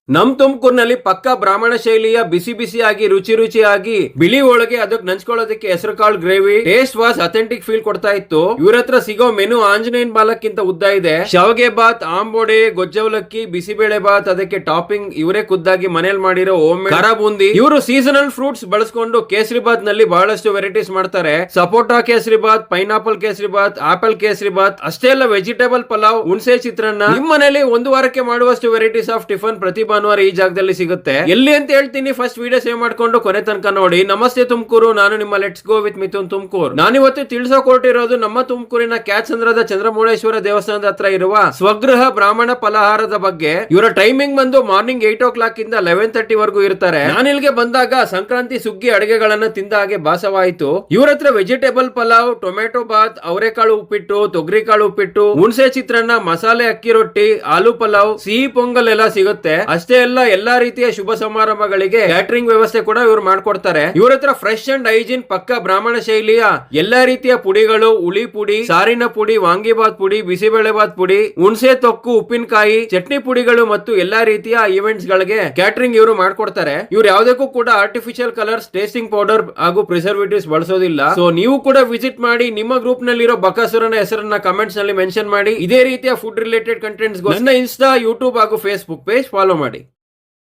ನಮ್ ತುಮಕೂರಿನಲ್ಲಿ ಪಕ್ಕಾ ಬ್ರಾಹ್ಮಣ ಶೈಲಿಯ ಬಿಸಿ ಬಿಸಿಯಾಗಿ ರುಚಿಯಾಗಿ ಬಿಳಿ ಒಳಗೆ ಅದಕ್ಕೆ ನಂಚ್ಕೊಳ್ಳೋದಕ್ಕೆ ಹೆಸರು ಕಾಳು gravy taste was authentic feel ಕೊಡ್ತಾ ಇತ್ತು. ಇವ್ರ ಹತ್ರ ಸಿಗೋ ಮೆನು ಆಂಜನೇಯನ್ ಬಾಲಕ್ಕಿಂತ ಉದ್ದ ಇದೆ. ಶಾವಿಗೆ ಬಾತ್, ಆಂಬೋಡೆ, ಗೊಜ್ಜವಲಕ್ಕಿ, ಬಿಸಿಬೇಳೆ ಬಾತ್, ಅದಕ್ಕೆ ಟಾಪಿಂಗ್ ಇವರೇ ಖುದ್ದಾಗಿ ಮನೇಲಿ ಮಾಡಿರೋ ಹೋಮ್ ಖಾರ ಬೂಂದಿ. ಇವರು ಸೀಸನಲ್ ಫ್ರೂಟ್ಸ್ ಬಳಸ್ಕೊಂಡು ಕೇಸರಿ ಬಾತ್ ನಲ್ಲಿ ಬಹಳಷ್ಟು ವೆರೈಟೀಸ್ ಮಾಡ್ತಾರೆ. ಸಪೋಟಾ ಕೇಸರಿ ಬಾತ್, ಪೈನಾಪಲ್ ಕೇಸರಿ ಬಾತ್, ಆಪಲ್ ಕೇಸರಿ ಬಾತ್, ಅಷ್ಟೇ ಅಲ್ಲ ವೆಜಿಟೇಬಲ್ ಪಲಾವ್, ಹುಣಸೆ ಚಿತ್ರಾನ್ನ. ನಿಮ್ಮ ಮನೇಲಿ ಒಂದು ವಾರಕ್ಕೆ ಮಾಡುವಷ್ಟು ವೆರೈಟೀಸ್ ಆಫ್ ಟಿಫನ್ ಪ್ರತಿ ಭಾನುವಾರ ಈ ಜಾಗದಲ್ಲಿ ಸಿಗುತ್ತೆ. ಎಲ್ಲಿ ಅಂತ ಹೇಳ್ತೀನಿ, ಫಸ್ಟ್ ವಿಡಿಯೋ ಸೇವ್ ಮಾಡ್ಕೊಂಡು ಕೊನೆ ತನಕ ನೋಡಿ. ನಮಸ್ತೆ ತುಮಕೂರು, ನಾನು ನಿಮ್ಮ let's go with Mithun Tumakuru. ನಾನಿವತ್ತು ತಿಳಿಸೋಕೆ ಹೊರಟಿರೋದು ನಮ್ಮ ತುಮಕೂರಿನ ಕ್ಯಾಚಂದ್ರದ ಚಂದ್ರಮೌಳೇಶ್ವರ ದೇವಸ್ಥಾನದ ಹತ್ರ ಇರುವ ಸ್ವಗೃಹ ಬ್ರಾಹ್ಮಣ ಫಲಹಾರದ ಬಗ್ಗೆ. ಇವರ ಟೈಮಿಂಗ್ ಬಂದು ಮಾರ್ನಿಂಗ್ 8 o'clock ಇಂದ 11:30 ವರೆಗೂ ಇರ್ತಾರೆ. ನಾನು ಇಲ್ಲಿಗೆ ಬಂದಾಗ ಸಂಕ್ರಾಂತಿ ಸುಗ್ಗಿ ಅಡುಗೆಗಳನ್ನ ತಿಂದ ಹಾಗೆ ಭಾಸವಾಯಿತು. ಇವ್ರ ಹತ್ರ ವೆಜಿಟೇಬಲ್ ಪಲಾವ್, ಟೊಮೆಟೊ ಬಾತ್, ಅವರೆಕಾಳು ಉಪ್ಪಿಟ್ಟು, ತೊಗರಿಕಾಳು ಉಪ್ಪಿಟ್ಟು, ಹುಣಸೆ ಚಿತ್ರಾನ್ನ, ಮಸಾಲೆ ಅಕ್ಕಿ ರೊಟ್ಟಿ, ಆಲೂ ಪಲಾವ್, ಸಿಹಿ ಪೊಂಗಲ್ ಎಲ್ಲ ಸಿಗುತ್ತೆ. ಅಷ್ಟೇ ಅಲ್ಲ, ಎಲ್ಲಾ ರೀತಿಯ ಶುಭ ಸಮಾರಂಭಗಳಿಗೆ ಕ್ಯಾಟರಿಂಗ್ ವ್ಯವಸ್ಥೆ ಕೂಡ ಇವ್ರು ಮಾಡ್ಕೊಡ್ತಾರೆ. ಇವ್ರ ಹತ್ರ ಫ್ರೆಶ್ ಅಂಡ್ ಹೈಜೀನ್ ಪಕ್ಕ ಬ್ರಾಹ್ಮಣ ಶೈಲಿಯ ಎಲ್ಲಾ ರೀತಿಯ ಪುಡಿಗಳು, ಹುಳಿ ಪುಡಿ, ಸಾರಿನ ಪುಡಿ, ವಾಂಗಿಬಾತ್ ಪುಡಿ, ಬಿಸಿಬೇಳೆ ಬಾತ್ ಪುಡಿ, ಹುಣಸೆ ತೊಕ್ಕು, ಉಪ್ಪಿನಕಾಯಿ, ಚಟ್ನಿ ಪುಡಿಗಳು ಮತ್ತು ಎಲ್ಲಾ ರೀತಿಯ ಇವೆಂಟ್ಸ್ ಗಳಿಗೆ ಕ್ಯಾಟರಿಂಗ್ ಇವರು ಮಾಡ್ಕೊಡ್ತಾರೆ. ಇವ್ರು ಯಾವುದಕ್ಕೂ ಕೂಡ ಆರ್ಟಿಫಿಷಿಯಲ್ ಕಲರ್ಸ್, ಟೇಸ್ಟಿಂಗ್ ಪೌಡರ್ ಹಾಗೂ ಪ್ರಿಸರ್ವೇಟಿವ್ಸ್ ಬಳಸೋದಿಲ್ಲ. ಸೊ ನೀವು ಕೂಡ ವಿಸಿಟ್ ಮಾಡಿ. ನಿಮ್ಮ ಗ್ರೂಪ್ ನಲ್ಲಿರೋ ಬಕಾಸುರನ ಹೆಸರನ್ನ ಕಮೆಂಟ್ಸ್ ನಲ್ಲಿ ಮೆನ್ಷನ್ ಮಾಡಿ. ಇದೇ ರೀತಿಯ ಫುಡ್ ರಿಲೇಟೆಡ್ ಕಂಟೆಂಟ್ಸ್ ನನ್ನ ಇನ್ಸ್ಟಾ, ಯೂಟ್ಯೂಬ್ ಹಾಗೂ ಫೇಸ್ಬುಕ್ ಪೇಜ್ ಫಾಲೋ ಮಾಡಿ.